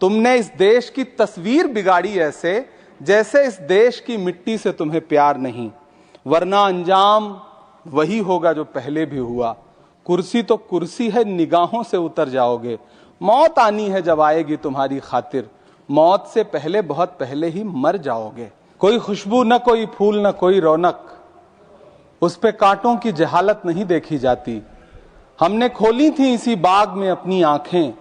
तुमने इस देश की तस्वीर बिगाड़ी ऐसे जैसे इस देश की मिट्टी से तुम्हें प्यार नहीं, वरना अंजाम वही होगा जो पहले भी हुआ। कुर्सी तो कुर्सी है, निगाहों से उतर जाओगे। मौत आनी है जब आएगी तुम्हारी खातिर, मौत से पहले बहुत पहले ही मर जाओगे। कोई खुशबू न कोई फूल न कोई रौनक, उस पे कांटों की जहालत नहीं देखी जाती। हमने खोली थी इसी बाग में अपनी आंखें,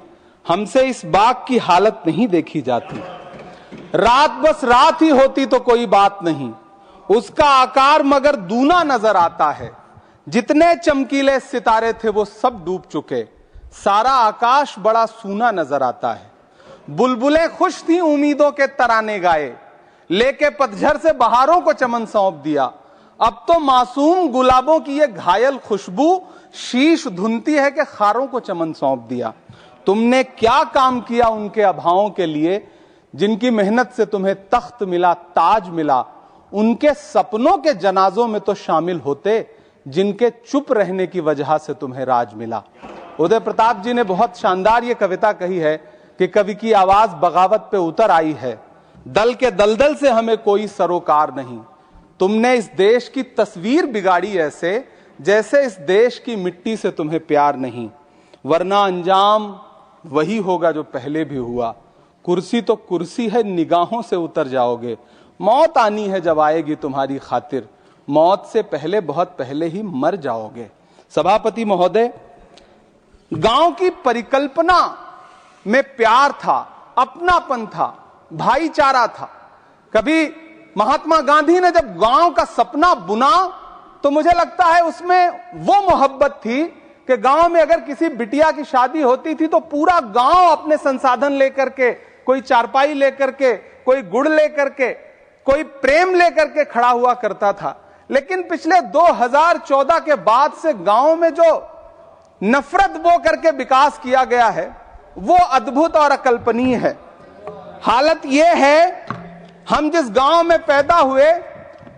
हमसे इस बाग की हालत नहीं देखी जाती। रात बस रात ही होती तो कोई बात नहीं, उसका आकार मगर दूना नजर आता है। जितने चमकीले सितारे थे वो सब डूब चुके, सारा आकाश बड़ा सूना नजर आता है। बुलबुलें खुश थी उम्मीदों के तराने गाए, लेके पतझड़ से बहारों को चमन सौंप दिया। अब तो मासूम गुलाबों की ये घायल खुशबू शीश धुनती है कि खारों को चमन सौंप दिया। तुमने क्या काम किया उनके अभावों के लिए, जिनकी मेहनत से तुम्हें तख्त मिला, ताज मिला। उनके सपनों के जनाजों में तो शामिल होते, जिनके चुप रहने की वजह से तुम्हें राज मिला। उदय प्रताप जी ने बहुत शानदार ये कविता कही है कि कवि की आवाज बगावत पे उतर आई है, दल के दलदल से हमें कोई सरोकार नहीं। तुमने इस देश की तस्वीर बिगाड़ी ऐसे जैसे इस देश की मिट्टी से तुम्हें प्यार नहीं, वरना अंजाम वही होगा जो पहले भी हुआ। कुर्सी तो कुर्सी है, निगाहों से उतर जाओगे। मौत आनी है जब आएगी तुम्हारी खातिर, मौत से पहले बहुत पहले ही मर जाओगे। सभापति महोदय, गांव की परिकल्पना में प्यार था, अपनापन था, भाईचारा था। कभी महात्मा गांधी ने जब गांव का सपना बुना तो मुझे लगता है उसमें वो मोहब्बत थी कि गांव में अगर किसी बिटिया की शादी होती थी तो पूरा गांव अपने संसाधन लेकर के, कोई चारपाई लेकर के, कोई गुड़ लेकर के, कोई प्रेम लेकर के खड़ा हुआ करता था। लेकिन पिछले 2014 के बाद से गांव में जो नफरत बो करके विकास किया गया है वो अद्भुत और अकल्पनीय है। हालत यह है, हम जिस गांव में पैदा हुए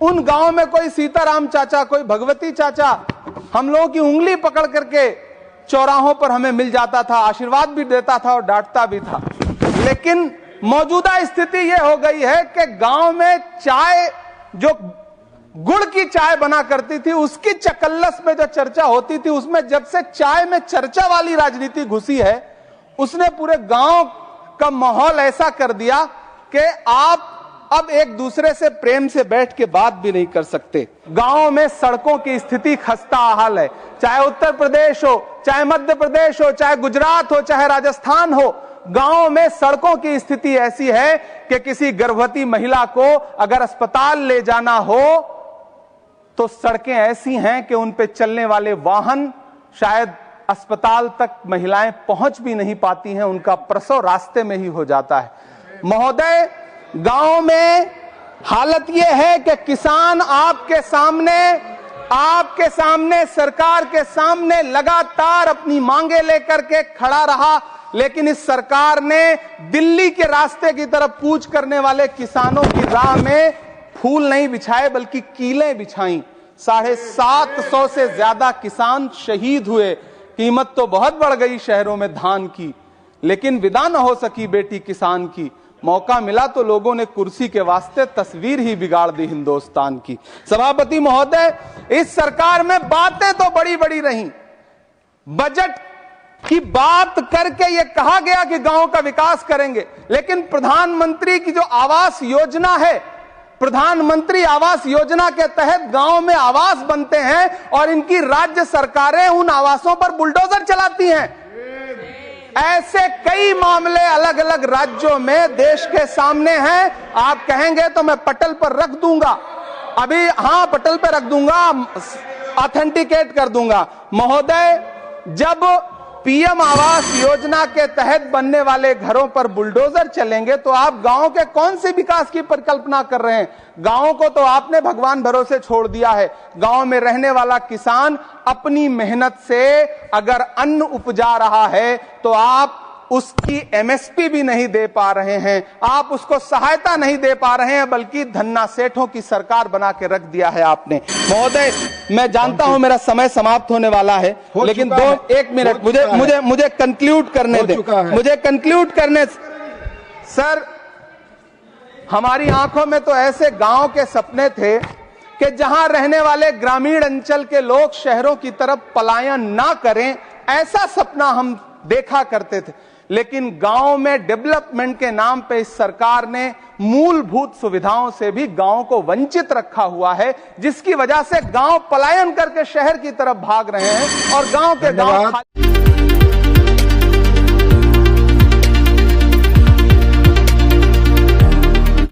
उन गांव में कोई सीताराम चाचा, कोई भगवती चाचा हम लोगों की उंगली पकड़ करके चौराहों पर हमें मिल जाता था, आशीर्वाद भी देता था और डांटता भी था। लेकिन मौजूदा स्थिति यह हो गई है कि गांव में चाय, जो गुड़ की चाय बना करती थी, उसकी चकल्लस में जो चर्चा होती थी, उसमें जब से चाय में चर्चा वाली राजनीति घुसी है, उसने पूरे गांव का माहौल ऐसा कर दिया कि आप अब एक दूसरे से प्रेम से बैठ के बात भी नहीं कर सकते। गांव में सड़कों की स्थिति खस्ता हाल है, चाहे उत्तर प्रदेश हो, चाहे मध्य प्रदेश हो, चाहे गुजरात हो, चाहे राजस्थान हो। गांव में सड़कों की स्थिति ऐसी है कि किसी गर्भवती महिला को अगर अस्पताल ले जाना हो तो सड़कें ऐसी हैं कि उन पे चलने वाले वाहन शायद अस्पताल तक महिलाएं पहुंच भी नहीं पाती हैं, उनका प्रसव रास्ते में ही हो जाता है। महोदय, गांव में हालत यह है कि किसान आपके सामने सरकार के सामने लगातार अपनी मांगे लेकर के खड़ा रहा, लेकिन इस सरकार ने दिल्ली के रास्ते की तरफ कूच करने वाले किसानों की राह में फूल नहीं बिछाए बल्कि कीलें बिछाई। 750 से ज्यादा किसान शहीद हुए। कीमत तो बहुत बढ़ गई शहरों में धान की, लेकिन विदा न हो सकी बेटी किसान की। मौका मिला तो लोगों ने कुर्सी के वास्ते तस्वीर ही बिगाड़ दी हिंदुस्तान की। सभापति महोदय, इस सरकार में बातें तो बड़ी बड़ी रही। बजट की बात करके ये कहा गया कि गांव का विकास करेंगे, लेकिन प्रधानमंत्री की जो आवास योजना है, प्रधानमंत्री आवास योजना के तहत गांव में आवास बनते हैं और इनकी राज्य सरकारें उन आवासों पर बुलडोजर चलाती हैं। ऐसे कई मामले अलग अलग राज्यों में देश के सामने हैं। आप कहेंगे तो मैं पटल पर रख दूंगा, अभी हाँ पटल पर रख दूंगा, ऑथेंटिकेट कर दूंगा। महोदय, जब पीएम आवास योजना के तहत बनने वाले घरों पर बुलडोजर चलेंगे तो आप गांव के कौन से विकास की परिकल्पना कर रहे हैं? गांव को तो आपने भगवान भरोसे छोड़ दिया है। गांव में रहने वाला किसान अपनी मेहनत से अगर अन्न उपजा रहा है तो आप उसकी एमएसपी भी नहीं दे पा रहे हैं, आप उसको सहायता नहीं दे पा रहे हैं, बल्कि धन्ना सेठों की सरकार बना के रख दिया है आपने। महोदय, मैं जानता हूं मेरा समय समाप्त होने वाला है, लेकिन एक मिनट मुझे कंक्लूड करने दें, मुझे कंक्लूड करने सर, हमारी आंखों में तो ऐसे गांव के सपने थे कि जहां रहने वाले ग्रामीण अंचल के लोग शहरों की तरफ पलायन ना करें, ऐसा सपना हम देखा करते थे। लेकिन गांव में डेवलपमेंट के नाम पे इस सरकार ने मूलभूत सुविधाओं से भी गांव को वंचित रखा हुआ है, जिसकी वजह से गांव पलायन करके शहर की तरफ भाग रहे हैं और गांव के गांव